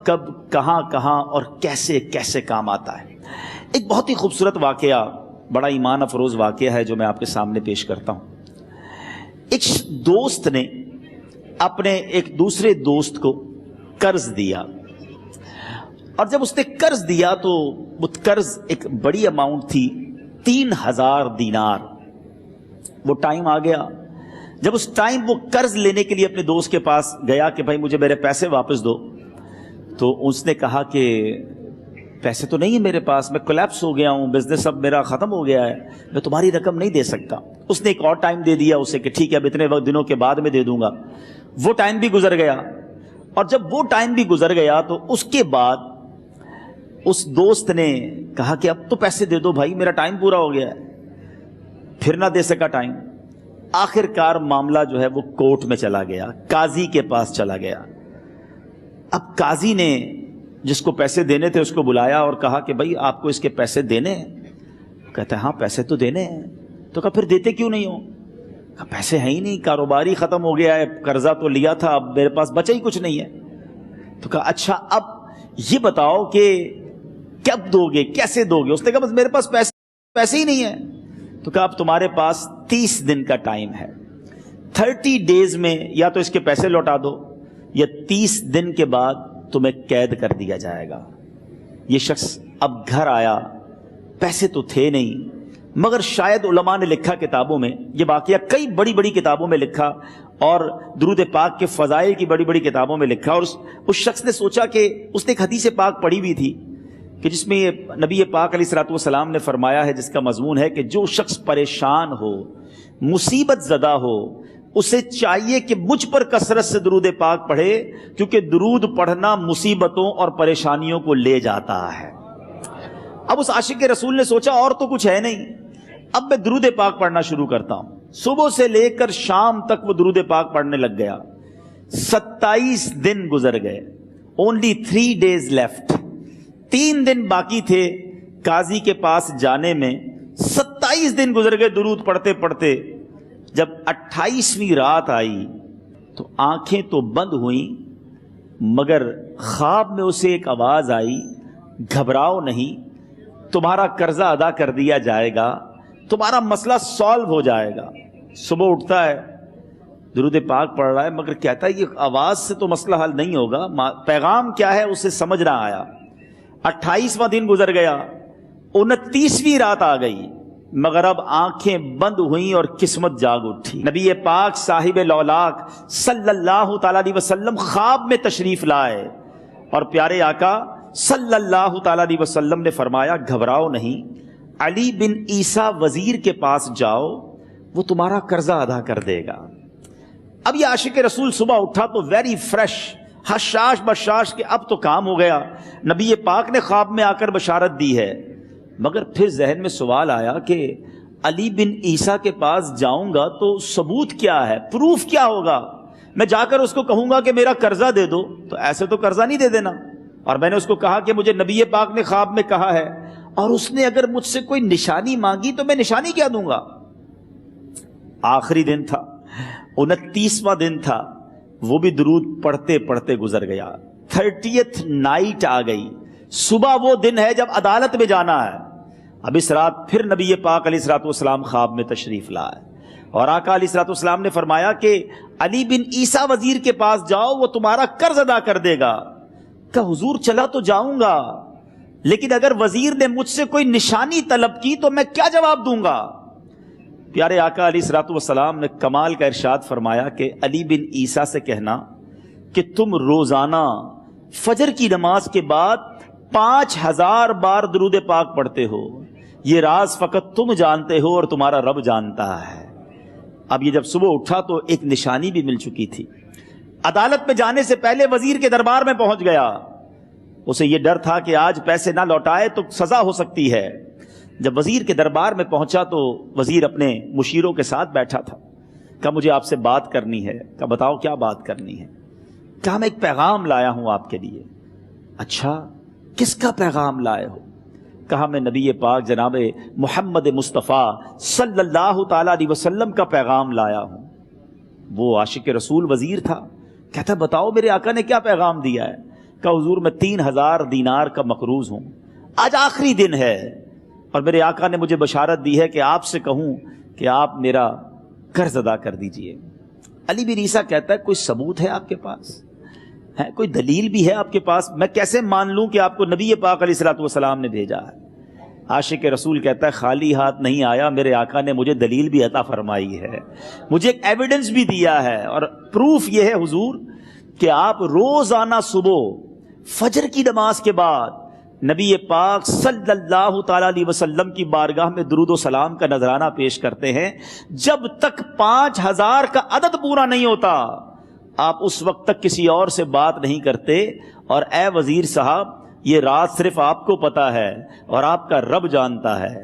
کب کہاں کہاں اور کیسے کیسے کام آتا ہے۔ ایک بہت ہی خوبصورت واقعہ، بڑا ایمان افروز واقعہ ہے جو میں آپ کے سامنے پیش کرتا ہوں۔ ایک دوست نے اپنے ایک دوسرے دوست کو قرض دیا، اور جب اس نے قرض دیا تو وہ قرض ایک بڑی اماؤنٹ تھی، 3000 دینار۔ وہ ٹائم آ گیا جب اس ٹائم وہ قرض لینے کے لیے اپنے دوست کے پاس گیا کہ بھائی مجھے میرے پیسے واپس دو، تو اس نے کہا کہ پیسے تو نہیں ہے میرے پاس، میں کولیپس ہو گیا ہوں، بزنس اب میرا ختم ہو گیا ہے، میں تمہاری رقم نہیں دے سکتا۔ اس نے ایک اور ٹائم دے دیا اسے کہ ٹھیک ہے اب اتنے دنوں کے بعد میں دے دوں گا۔ وہ ٹائم بھی گزر گیا، اور جب وہ ٹائم بھی گزر گیا تو اس کے بعد اس دوست نے کہا کہ اب تو پیسے دے دو بھائی، میرا ٹائم پورا ہو گیا ہے۔ پھر نہ دے سکا ٹائم۔ آخر کار معاملہ جو ہے وہ کورٹ میں چلا گیا، قاضی کے پاس چلا گیا۔ اب قاضی نے جس کو پیسے دینے تھے اس کو بلایا اور کہا کہ بھائی آپ کو اس کے پیسے دینے ہیں؟ کہتا ہے ہاں پیسے تو دینے ہیں۔ تو کہا پھر دیتے کیوں نہیں ہو؟ کہا پیسے ہیں ہی نہیں، کاروبار ہی ختم ہو گیا ہے، قرضہ تو لیا تھا، اب میرے پاس بچا ہی کچھ نہیں ہے۔ تو کہا اچھا اب یہ بتاؤ کہ کب دو گے، کیسے دو گے؟ اس نے کہا بس میرے پاس پیسے ہی نہیں ہے۔ تو کہا اب تمہارے پاس 30 دن کا ٹائم ہے، 30 ڈیز میں یا تو اس کے پیسے لوٹا دو یا 30 دن کے بعد تمہیں قید کر دیا جائے گا۔ یہ شخص اب گھر آیا، پیسے تو تھے نہیں، مگر شاید علماء نے لکھا کتابوں میں، یہ واقعہ کئی بڑی بڑی کتابوں میں لکھا اور درود پاک کے فضائل کی بڑی بڑی کتابوں میں لکھا، اور اس شخص نے سوچا کہ اس نے ایک حدیث پاک پڑھی ہوئی تھی کہ جس میں نبی پاک علیہ الصلوۃ والسلام نے فرمایا ہے، جس کا مضمون ہے کہ جو شخص پریشان ہو، مصیبت زدہ ہو، اسے چاہیے کہ مجھ پر کثرت سے درود پاک پڑھے، کیونکہ درود پڑھنا مصیبتوں اور پریشانیوں کو لے جاتا ہے۔ اب اس عاشق رسول نے سوچا اور تو کچھ ہے نہیں، اب میں درود پاک پڑھنا شروع کرتا ہوں۔ صبح سے لے کر شام تک وہ درود پاک پڑھنے لگ گیا۔ 27 دن گزر گئے، only 3 days left، 3 دن باقی تھے قاضی کے پاس جانے میں۔ 27 دن گزر گئے درود پڑھتے پڑھتے۔ جب 28ویں رات آئی تو آنکھیں تو بند ہوئیں، مگر خواب میں اسے ایک آواز آئی، گھبراؤ نہیں، تمہارا قرضہ ادا کر دیا جائے گا، تمہارا مسئلہ سالو ہو جائے گا۔ صبح اٹھتا ہے، درود پاک پڑھ رہا ہے، مگر کہتا ہے یہ آواز سے تو مسئلہ حل نہیں ہوگا، پیغام کیا ہے اسے سمجھ نہ آیا۔ 28واں دن گزر گیا، 29ویں رات آ گئی، مگر اب آنکھیں بند ہوئیں اور قسمت جاگ اٹھی۔ نبی پاک صاحب لولاک صلی اللہ تعالی علیہ وسلم خواب میں تشریف لائے، اور پیارے آقا صلی اللہ تعالی علیہ وسلم نے فرمایا گھبراؤ نہیں، علی بن عیسیٰ وزیر کے پاس جاؤ، وہ تمہارا قرضہ ادا کر دے گا۔ اب یہ عاشق رسول صبح اٹھا تو ویری فریش، حشاش بشاش کہ اب تو کام ہو گیا، نبی پاک نے خواب میں آ کر بشارت دی ہے۔ مگر پھر ذہن میں سوال آیا کہ علی بن عیسیٰ کے پاس جاؤں گا تو ثبوت کیا ہے، پروف کیا ہوگا؟ میں جا کر اس کو کہوں گا کہ میرا قرضہ دے دو، تو ایسے تو قرضہ نہیں دے دینا، اور میں نے اس کو کہا کہ مجھے نبی پاک نے خواب میں کہا ہے، اور اس نے اگر مجھ سے کوئی نشانی مانگی تو میں نشانی کیا دوں گا؟ آخری دن تھا، 29واں دن تھا، وہ بھی درود پڑھتے پڑھتے گزر گیا۔ 30th نائٹ آ گئی، صبح وہ دن ہے جب عدالت میں جانا ہے۔ اب اس رات پھر نبی پاک علیہ الصلوۃ والسلام خواب میں تشریف لائے، اور آقا علیہ الصلوۃ والسلام نے فرمایا کہ علی بن عیسیٰ وزیر کے پاس جاؤ، وہ تمہارا قرض ادا کر دے گا۔ کہ حضور چلا تو جاؤں گا، لیکن اگر وزیر نے مجھ سے کوئی نشانی طلب کی تو میں کیا جواب دوں گا؟ پیارے آقا علیہ الصلوۃ والسلام نے کمال کا ارشاد فرمایا کہ علی بن عیسیٰ سے کہنا کہ تم روزانہ فجر کی نماز کے بعد 5000 بار درود پاک پڑھتے ہو، یہ راز فقط تم جانتے ہو اور تمہارا رب جانتا ہے۔ اب یہ جب صبح اٹھا تو ایک نشانی بھی مل چکی تھی۔ عدالت میں جانے سے پہلے وزیر کے دربار میں پہنچ گیا، اسے یہ ڈر تھا کہ آج پیسے نہ لوٹائے تو سزا ہو سکتی ہے۔ جب وزیر کے دربار میں پہنچا تو وزیر اپنے مشیروں کے ساتھ بیٹھا تھا۔ کہا مجھے آپ سے بات کرنی ہے۔ کہا بتاؤ کیا بات کرنی ہے؟ کہا میں ایک پیغام لایا ہوں آپ کے لیے۔ اچھا کس کا پیغام لائے ہو؟ کہا میں نبی پاک جناب محمد مصطفیٰ صلی اللہ تعالی علیہ وسلم کا پیغام لایا ہوں۔ وہ عاشق رسول وزیر تھا، کہتا بتاؤ میرے آقا نے کیا پیغام دیا ہے؟ کہ حضور میں 3000 دینار کا مقروض ہوں، آج آخری دن ہے اور میرے آقا نے مجھے بشارت دی ہے کہ آپ سے کہوں کہ آپ میرا قرض ادا کر دیجئے۔ علی بن عیسیٰ کہتا ہے کوئی ثبوت ہے آپ کے پاس؟ ہے کوئی دلیل بھی ہے آپ کے پاس؟ میں کیسے مان لوں کہ آپ کو نبی پاک علیہ الصلوۃ والسلام نے بھیجا ہے؟ عاشق رسول کہتا ہے خالی ہاتھ نہیں آیا، میرے آقا نے مجھے دلیل بھی عطا فرمائی ہے، مجھے ایک ایویڈنس بھی دیا ہے، اور پروف یہ ہے حضور کہ آپ روزانہ صبح فجر کی نماز کے بعد نبی پاک صلی اللہ تعالی علیہ وسلم کی بارگاہ میں درود و سلام کا نذرانہ پیش کرتے ہیں۔ جب تک 5000 کا عدد پورا نہیں ہوتا آپ اس وقت تک کسی اور سے بات نہیں کرتے، اور اے وزیر صاحب یہ رات صرف آپ کو پتا ہے اور آپ کا رب جانتا ہے۔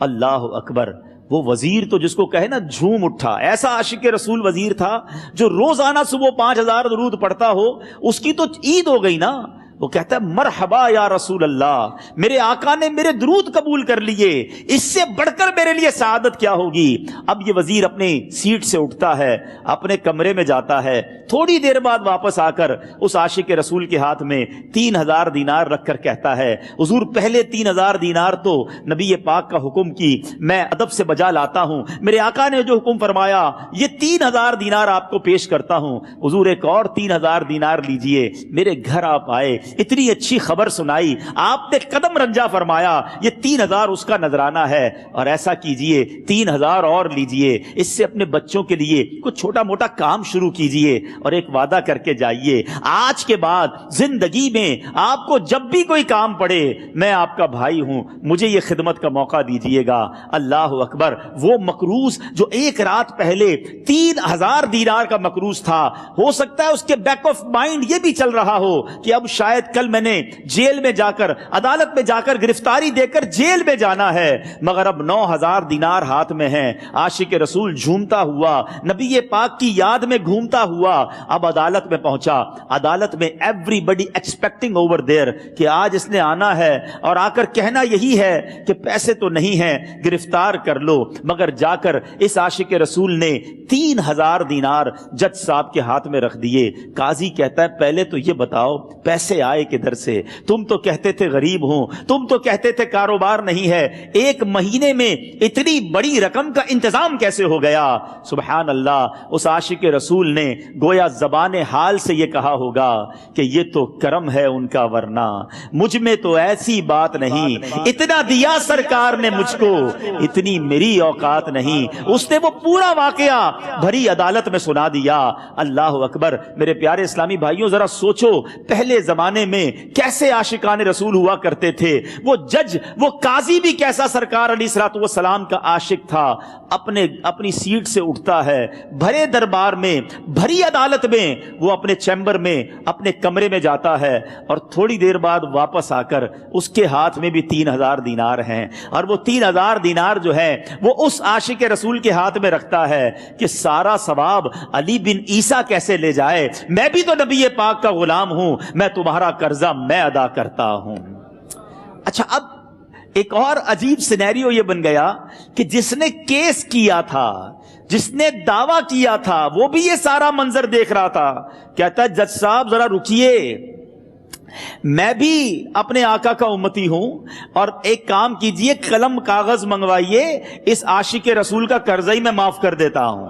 اللہ اکبر، وہ وزیر تو جس کو کہے نا جھوم اٹھا، ایسا عاشق رسول وزیر تھا جو روزانہ صبح 5000 درود پڑھتا ہو، اس کی تو عید ہو گئی نا۔ وہ کہتا ہے مرحبا یا رسول اللہ، میرے آقا نے میرے درود قبول کر لیے، اس سے بڑھ کر میرے لیے سعادت کیا ہوگی۔ اب یہ وزیر اپنی سیٹ سے اٹھتا ہے، اپنے کمرے میں جاتا ہے، تھوڑی دیر بعد واپس آ کر اس عاشق رسول کے ہاتھ میں 3000 دینار رکھ کر کہتا ہے حضور پہلے 3000 دینار تو نبی پاک کا حکم کی میں ادب سے بجا لاتا ہوں، میرے آقا نے جو حکم فرمایا یہ 3000 دینار آپ کو پیش کرتا ہوں، حضور ایک اور 3000 دینار لیجئے۔ میرے گھر آپ آئے، اتنی اچھی خبر سنائی، آپ نے قدم رنجا فرمایا، یہ 3000 اس کا نذرانہ ہے، اور ایسا کیجئے 3000 اور لیجئے، اس سے اپنے بچوں کے لیے کچھ چھوٹا موٹا کام شروع کیجئے، اور ایک وعدہ کر کے جائیے آج کے بعد زندگی میں آپ کو جب بھی کوئی کام پڑے میں آپ کا بھائی ہوں، مجھے یہ خدمت کا موقع دیجئے گا۔ اللہ اکبر، وہ مقروض جو ایک رات پہلے 3000 دینار کا مقروض تھا، ہو سکتا ہے اس کے بیک آف مائنڈ یہ بھی چل رہا ہو کہ اب شاید کل میں نے جیل میں جا کر، عدالت میں جا کر گرفتاری دے کر جیل میں جانا ہے، مگر اب 9000 دینار ہاتھ میں ہیں۔ عاشق رسول جھومتا ہوا نبی پاک کی یاد میں گھومتا ہوا اب عدالت میں پہنچا۔ عدالت میں everybody expecting over there کہ آج اس نے آنا ہے اور آ کر کہنا یہی ہے کہ پیسے تو نہیں ہیں، گرفتار کر لو، مگر جا کر اس عاشق رسول نے 3000 دینار جج صاحب کے ہاتھ میں رکھ دیے۔ قاضی کہتا ہے پہلے تو یہ بتاؤ پیسے آئے کدھر سے؟ تم تو کہتے تھے غریب ہوں، تم تو کہتے تھے کاروبار نہیں ہے، ایک مہینے میں اتنی بڑی رقم کا انتظام کیسے ہو گیا؟ سبحان اللہ، اس عاشق رسول نے گویا زبان حال سے یہ کہا ہوگا کہ یہ تو کرم ہے ان کا، ورنہ مجھ میں تو ایسی بات نہیں، اتنا دیا سرکار نے مجھ کو، اتنی میری اوقات نہیں۔ اس نے وہ پورا واقعہ بھری عدالت میں سنا دیا۔ اللہ اکبر، میرے پیارے اسلامی بھائیوں ذرا سوچو پہلے زمانے میں کیسے عاشقان رسول ہوا کرتے تھے۔ وہ جج، وہ قاضی بھی کیسا سرکار علیہ الصلوۃ والسلام کا عاشق تھا۔ اپنی سیٹ سے اٹھتا ہے، بھرے دربار میں، بھری عدالت میں، وہ اپنے چیمبر میں، اپنے کمرے میں جاتا ہے، اور تھوڑی دیر بعد واپس آ کر اس کے ہاتھ میں بھی 3000 دینار ہیں، اور وہ 3000 دینار جو ہے وہ اس عاشق رسول کے ہاتھ میں رکھتا ہے کہ سارا ثواب علی بن عیسیٰ کیسے لے جائے، میں بھی تو نبی پاک کا غلام ہوں، میں تمہارا قرضہ میں ادا کرتا ہوں۔ اچھا، اب ایک اور عجیب سینیریو یہ بن گیا کہ جس نے کیس کیا تھا، جس نے دعویٰ کیا تھا، وہ بھی یہ سارا منظر دیکھ رہا تھا۔ کہتا ہے جج صاحب ذرا رکیے، میں بھی اپنے آقا کا امتی ہوں، اور ایک کام کیجئے، قلم کاغذ منگوائیے، اس عاشق رسول کا قرضہ ہی میں معاف کر دیتا ہوں۔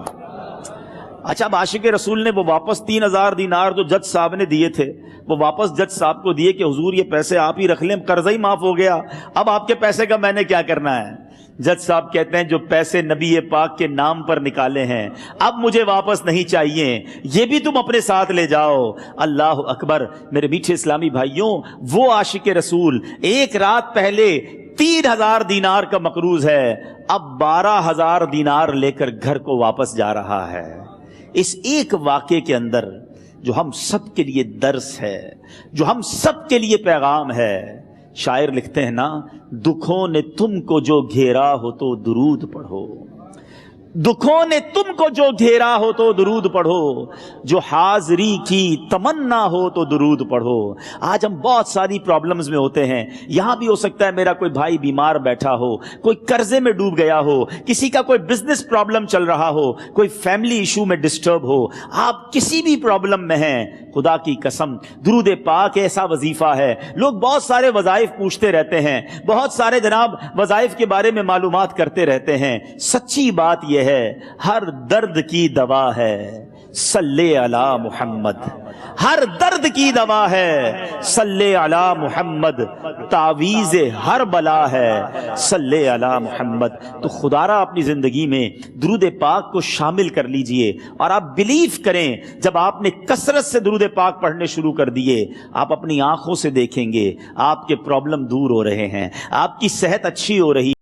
اچھا، اب عاشق رسول نے وہ واپس 3000 دینار جو جج صاحب نے دیے تھے وہ واپس جج صاحب کو دیے کہ حضور یہ پیسے آپ ہی رکھ لیں، قرضہ ہی معاف ہو گیا، اب آپ کے پیسے کا میں نے کیا کرنا ہے؟ جج صاحب کہتے ہیں جو پیسے نبی پاک کے نام پر نکالے ہیں اب مجھے واپس نہیں چاہیے، یہ بھی تم اپنے ساتھ لے جاؤ۔ اللہ اکبر، میرے میٹھے اسلامی بھائیوں، وہ عاشق رسول ایک رات پہلے 3000 دینار کا مقروض ہے، اب 12000 دینار لے کر گھر کو واپس جا رہا ہے۔ اس ایک واقعے کے اندر جو ہم سب کے لیے درس ہے، جو ہم سب کے لیے پیغام ہے، شاعر لکھتے ہیں نا، دکھوں نے تم کو جو گھیرا ہو تو درود پڑھو، دکھوں نے تم کو جو گھیرا ہو تو درود پڑھو، جو حاضری کی تمنا ہو تو درود پڑھو۔ آج ہم بہت ساری پرابلمز میں ہوتے ہیں، یہاں بھی ہو سکتا ہے میرا کوئی بھائی بیمار بیٹھا ہو، کوئی قرضے میں ڈوب گیا ہو، کسی کا کوئی بزنس پرابلم چل رہا ہو، کوئی فیملی ایشو میں ڈسٹرب ہو، آپ کسی بھی پرابلم میں ہیں، خدا کی قسم درود پاک ایسا وظیفہ ہے. لوگ بہت سارے وظائف پوچھتے رہتے ہیں, بہت سارے جناب وظائف کے بارے میں معلومات کرتے رہتے ہیں. سچی بات یہ ہے ہر درد کی دوا ہے صلی علی محمد. ہر درد کی دوا ہے صلی علی محمد. تعویذ ہر بلا ہے صلی علی محمد. تو خدا را اپنی زندگی میں درود پاک کو شامل کر لیجئے, اور آپ بلیو کریں جب آپ نے کثرت سے درود پاک پڑھنے شروع کر دیے, آپ اپنی آنکھوں سے دیکھیں گے آپ کے پرابلم دور ہو رہے ہیں, آپ کی صحت اچھی ہو رہی